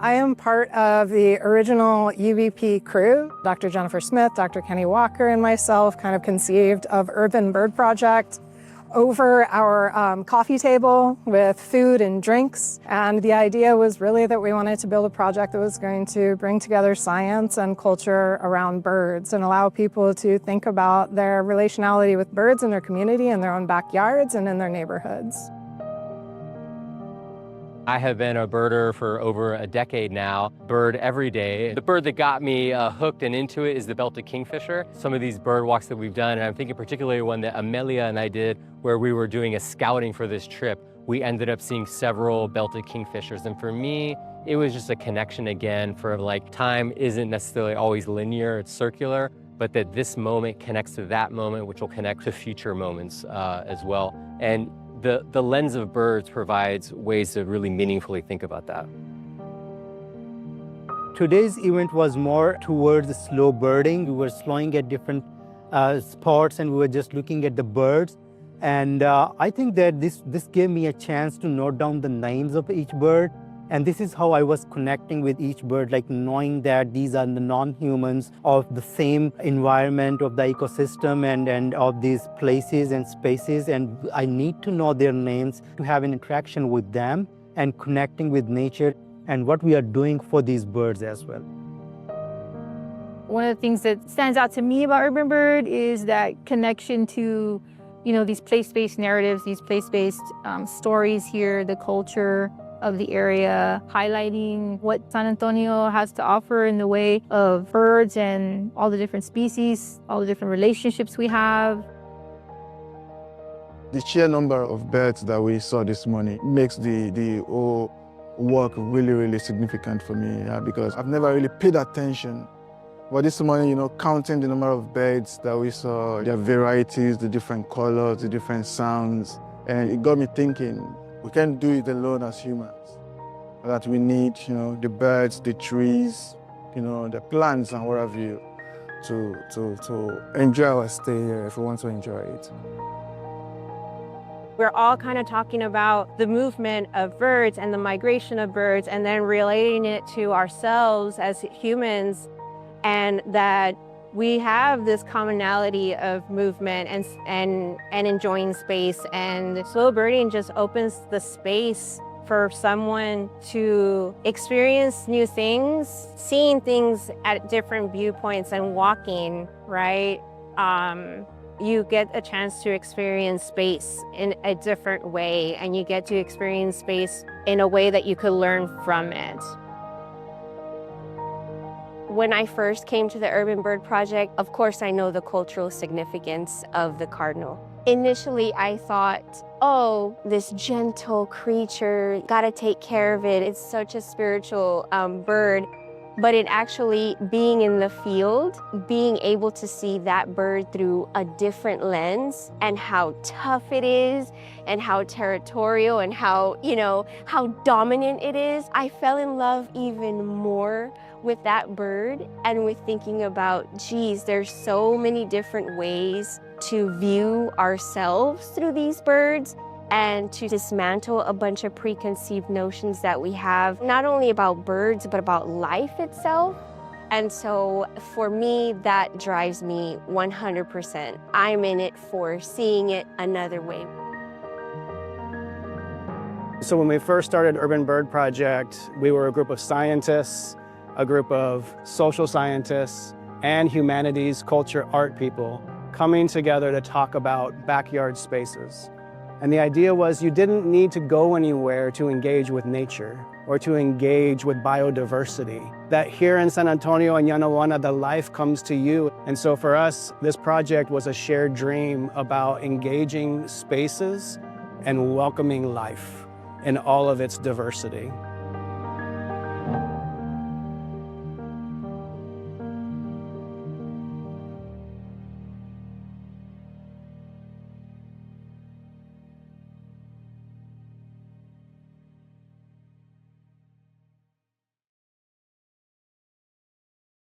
I am part of the original UBP crew. Dr. Jennifer Smith, Dr. Kenny Walker, and myself kind of conceived of Urban Bird Project over our coffee table with food and drinks. And the idea was really that we wanted to build a project that was going to bring together science and culture around birds and allow people to think about their relationality with birds in their community, in their own backyards, and in their neighborhoods. I have been a birder for over a decade now, bird every day. The bird that got me hooked and into it is the belted kingfisher. Some of these bird walks that we've done, and I'm thinking particularly one that Amelia and I did where we were doing a scouting for this trip, we ended up seeing several belted kingfishers. And for me, it was just a connection again for like time isn't necessarily always linear, it's circular, but that this moment connects to that moment, which will connect to future moments as well. And the lens of birds provides ways to really meaningfully think about that. Today's event was more towards slow birding. We were slowing at different spots and we were just looking at the birds. And I think that this gave me a chance to note down the names of each bird. And this is how I was connecting with each bird, like knowing that these are the non-humans of the same environment, of the ecosystem and of these places and spaces. And I need to know their names to have an interaction with them and connecting with nature and what we are doing for these birds as well. One of the things that stands out to me about Urban Bird is that connection to, these place-based narratives, these place-based stories here, the culture of the area, highlighting what San Antonio has to offer in the way of birds and all the different species, all the different relationships we have. The sheer number of birds that we saw this morning makes the whole work really, really significant for me, because I've never really paid attention. But this morning, counting the number of birds that we saw, their varieties, the different colors, the different sounds, and it got me thinking, we can't do it alone as humans. That we need, the birds, the trees, the plants and what have you, to enjoy our stay here if we want to enjoy it. We're all kind of talking about the movement of birds and the migration of birds and then relating it to ourselves as humans, and that we have this commonality of movement and enjoying space, and slow birding just opens the space for someone to experience new things, seeing things at different viewpoints and walking, right? You get a chance to experience space in a different way, and you get to experience space in a way that you could learn from it. When I first came to the Urban Bird Project, of course I know the cultural significance of the cardinal. Initially I thought, oh, this gentle creature, gotta take care of it. It's such a spiritual bird. But it actually, being in the field, being able to see that bird through a different lens and how tough it is and how territorial and how dominant it is, I fell in love even more with that bird and with thinking about, geez, there's so many different ways to view ourselves through these birds and to dismantle a bunch of preconceived notions that we have, not only about birds, but about life itself. And so for me, that drives me 100%. I'm in it for seeing it another way. So when we first started Urban Bird Project, we were a group of scientists, a group of social scientists, and humanities, culture, art people coming together to talk about backyard spaces. And the idea was you didn't need to go anywhere to engage with nature or to engage with biodiversity. That here in San Antonio and Yanaguana, the life comes to you. And so for us, this project was a shared dream about engaging spaces and welcoming life in all of its diversity.